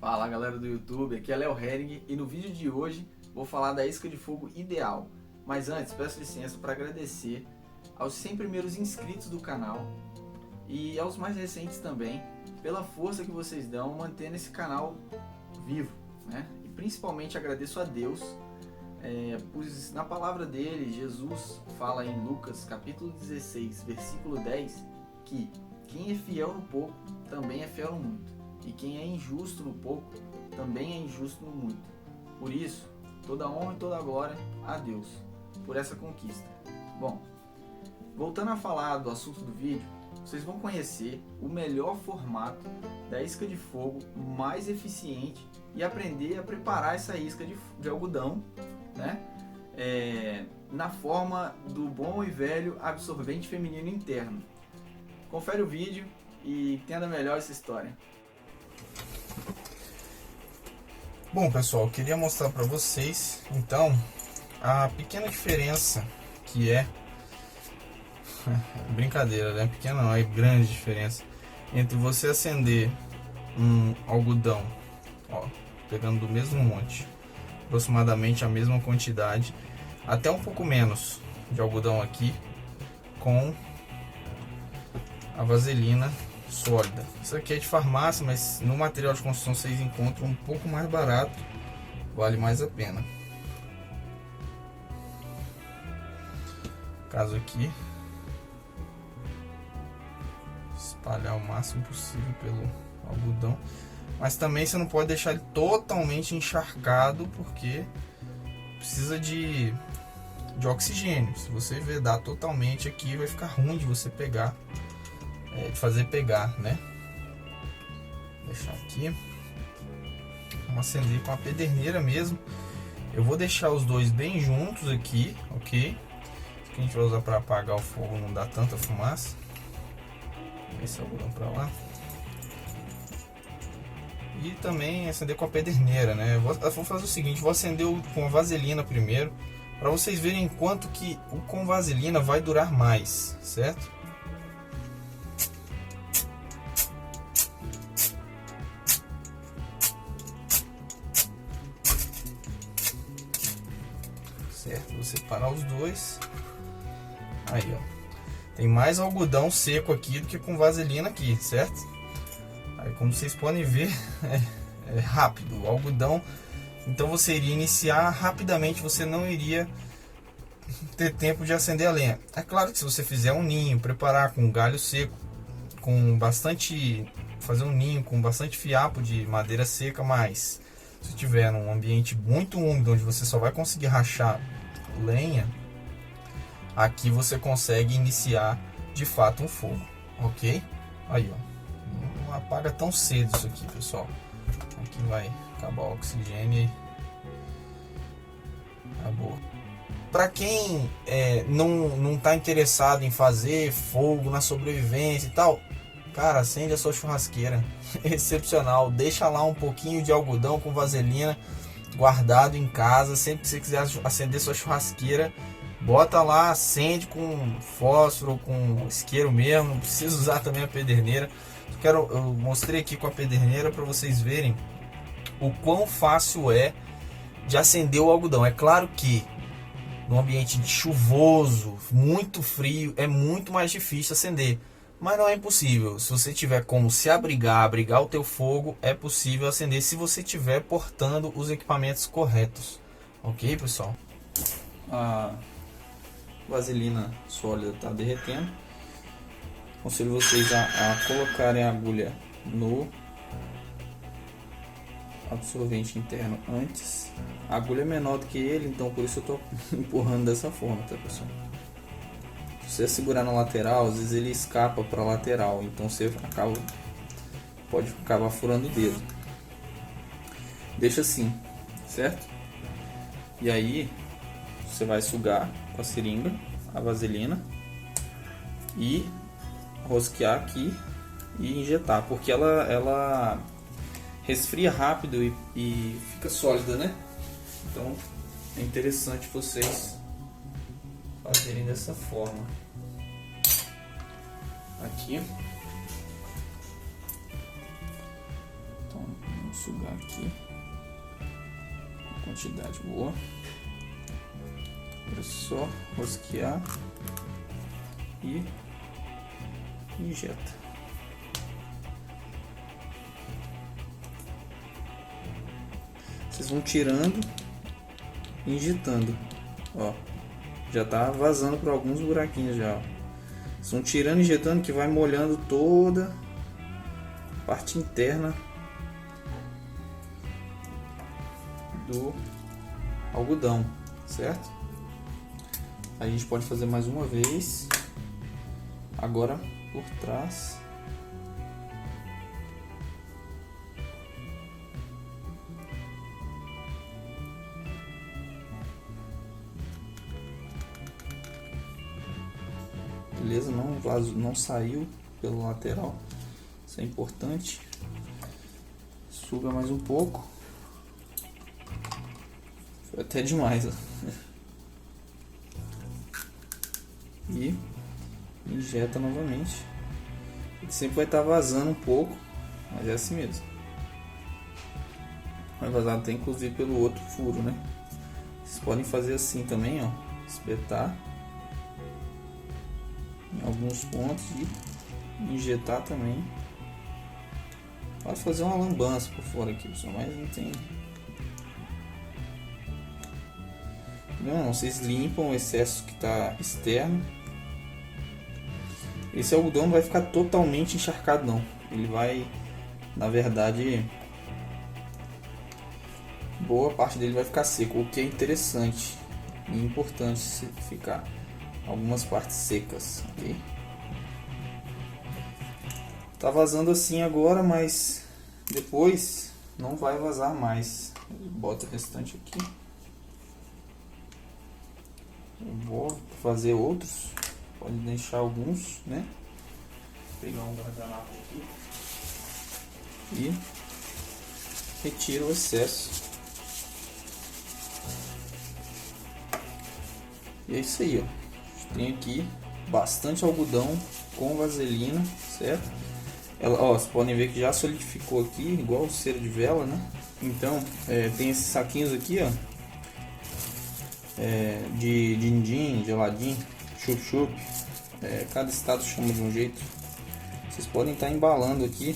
Fala galera do YouTube, aqui é Léo Hering e no vídeo de hoje vou falar da isca de fogo ideal. Mas antes, peço licença para agradecer aos 100 primeiros inscritos do canal e aos mais recentes também, pela força que vocês dão mantendo esse canal vivo, né? E principalmente agradeço a Deus, pois na palavra dele, Jesus fala em Lucas capítulo 16, versículo 10, que quem é fiel no pouco também é fiel no muito. E quem é injusto no pouco, também é injusto no muito. Por isso, toda honra e toda glória a Deus, por essa conquista. Bom, voltando a falar do assunto do vídeo, vocês vão conhecer o melhor formato da isca de fogo mais eficiente e aprender a preparar essa isca de algodão, né? Na forma do bom e velho absorvente feminino interno. Confere o vídeo e entenda melhor essa história. Bom pessoal, eu queria mostrar para vocês então a pequena diferença que é brincadeira, né? Pequena não, é grande diferença entre você acender um algodão, ó, pegando do mesmo monte, aproximadamente a mesma quantidade, até um pouco menos de algodão aqui, com a vaselina sólida. Isso aqui é de farmácia, mas no material de construção vocês encontram um pouco mais barato, vale mais a pena. Caso aqui, espalhar o máximo possível pelo algodão, mas também você não pode deixar ele totalmente encharcado, porque precisa de oxigênio. Se você vedar totalmente aqui, vai ficar ruim de você pegar, de fazer pegar, né? Vou deixar aqui. Vamos acender com a pederneira mesmo. Eu vou deixar os dois bem juntos aqui, ok? Isso que a gente vai usar para apagar o fogo, não dá tanta fumaça. Esse algodão para lá. E também acender com a pederneira, né? Eu vou fazer o seguinte, vou acender com a vaselina primeiro, para vocês verem quanto que o com vaselina vai durar mais, certo? Certo, vou separar os dois. Aí, ó. Tem mais algodão seco aqui do que com vaselina aqui, certo? Aí, como vocês podem ver, é rápido. O algodão, então você iria iniciar rapidamente, você não iria ter tempo de acender a lenha. É claro que se você fizer um ninho, preparar com galho seco, com bastante, fazer um ninho com bastante fiapo de madeira seca, mas se tiver num ambiente muito úmido, onde você só vai conseguir rachar lenha, aqui você consegue iniciar de fato um fogo, ok? Aí, ó, não apaga tão cedo isso aqui, pessoal. Aqui vai acabar o oxigênio e acabou. Para quem não tá interessado em fazer fogo na sobrevivência e tal, cara, acende a sua churrasqueira, excepcional. Deixa lá um pouquinho de algodão com vaselina guardado em casa. Sempre que você quiser acender sua churrasqueira, bota lá, acende com fósforo, com isqueiro mesmo. Não precisa usar também a pederneira. Eu mostrei aqui com a pederneira para vocês verem o quão fácil é de acender o algodão. É claro que num ambiente chuvoso, muito frio, é muito mais difícil acender. Mas não é impossível. Se você tiver como se abrigar o teu fogo, é possível acender se você estiver portando os equipamentos corretos. Ok, pessoal? A vaselina sólida está derretendo. Aconselho vocês a colocarem a agulha no absorvente interno antes. A agulha é menor do que ele, então por isso eu estou empurrando dessa forma, tá, pessoal? Se você segurar na lateral, às vezes ele escapa para a lateral, então você pode acabar furando o dedo. Deixa assim, certo? E aí você vai sugar com a seringa a vaselina e rosquear aqui e injetar, porque ela resfria rápido e fica sólida, né? Então é interessante vocês fazerem dessa forma. Aqui. Então, Vamos sugar aqui. Uma quantidade boa. Agora é só rosquear e injeta. Vocês vão tirando e injetando. Ó, já tá vazando por alguns buraquinhos já. Ó. Vocês vão tirando e injetando que vai molhando toda a parte interna do algodão, certo? A gente pode fazer mais uma vez. Agora por trás. Beleza, não vazou, não saiu pelo lateral. Isso é importante. Suga mais um pouco. Foi até demais, ó. E injeta novamente. Ele sempre vai estar vazando um pouco, mas é assim mesmo. Vai vazar até inclusive pelo outro furo, né? Vocês podem fazer assim também, ó, espetar em alguns pontos e injetar também. Pode fazer uma lambança por fora aqui, pessoal, mas não tem. Não, vocês limpam o excesso que está externo. Esse algodão não vai ficar totalmente encharcado não. Ele vai, na verdade, boa parte dele vai ficar seco, o que é interessante e importante ficar algumas partes secas, ok? Tá vazando assim agora, mas depois não vai vazar mais. Bota o restante aqui. Eu vou fazer outros. Pode deixar alguns, né? Vou pegar um guardanapo aqui e retiro o excesso. E é isso aí, ó. Tem aqui bastante algodão com vaselina, certo? Ela, ó, vocês podem ver que já solidificou aqui, igual cera de vela, né? Então, tem esses saquinhos aqui, ó, de din-din, geladinho, chup-chup, cada estado chama de um jeito. Vocês podem estar embalando aqui.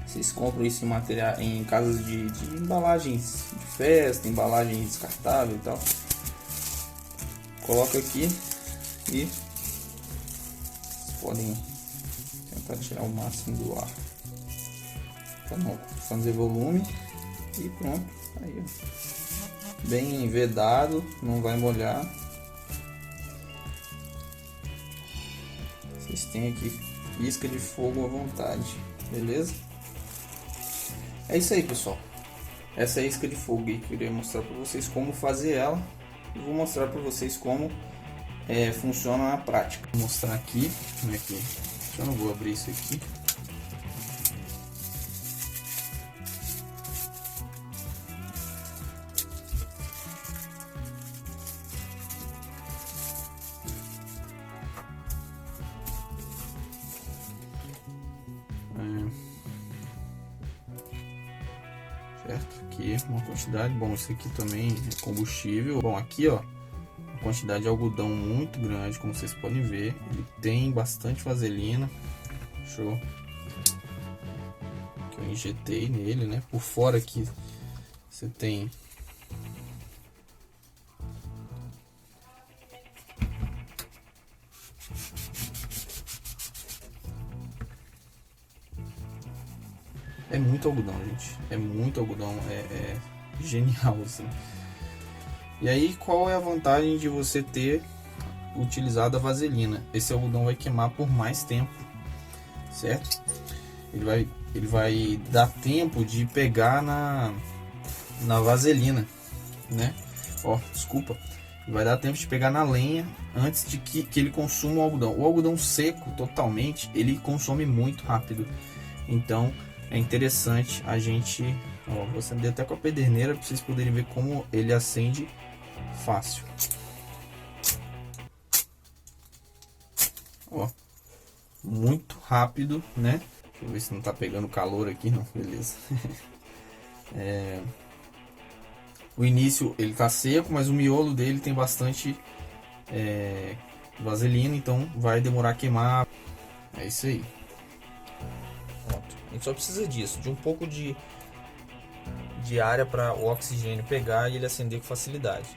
Vocês compram isso em material, em casas de embalagens de festa, embalagem descartável e tal. Coloca aqui e vocês podem tentar tirar o máximo do ar para não fazer volume e pronto. Aí, ó, bem vedado, não vai molhar. Vocês têm aqui isca de fogo à vontade, beleza? É isso aí, pessoal. Essa é a isca de fogo aí que eu queria mostrar para vocês como fazer ela. E vou mostrar para vocês como funciona na prática. Vou mostrar aqui como é que eu não vou abrir isso aqui. Certo, aqui uma quantidade, bom, isso aqui também é combustível. Bom, aqui ó, uma quantidade de algodão muito grande, como vocês podem ver. Ele tem bastante vaselina. Show. Que eu injetei nele, né? Por fora aqui você tem muito algodão, gente. É muito algodão, é genial assim. E aí, qual é a vantagem de você ter utilizado a vaselina? Esse algodão vai queimar por mais tempo, certo? Ele vai dar tempo de pegar na vaselina, né? Ó, desculpa. Vai dar tempo de pegar na lenha antes de que ele consuma o algodão. O algodão seco totalmente, ele consome muito rápido. Então, é interessante a gente, ó, vou acender até com a pederneira para vocês poderem ver como ele acende fácil. Ó, muito rápido, né? Deixa eu ver se não tá pegando calor aqui, não, beleza. O início ele tá seco, mas o miolo dele tem bastante vaselina, então vai demorar a queimar. É isso aí. Pronto. A gente só precisa disso, de um pouco de área para o oxigênio pegar e ele acender com facilidade.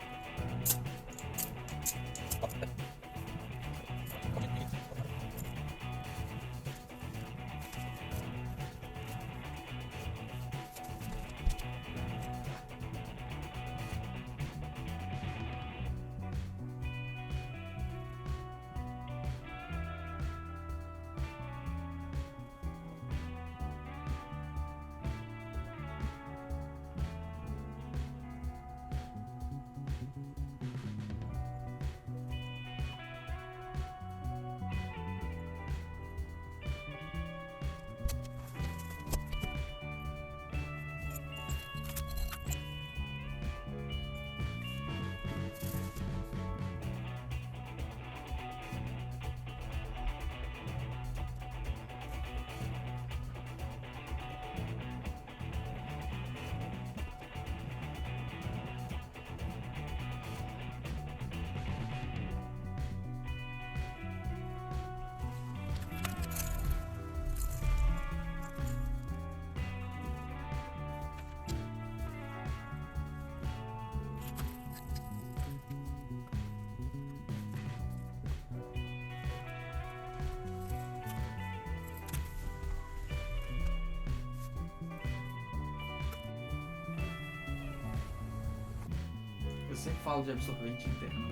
Eu sempre falo de absorvente interno.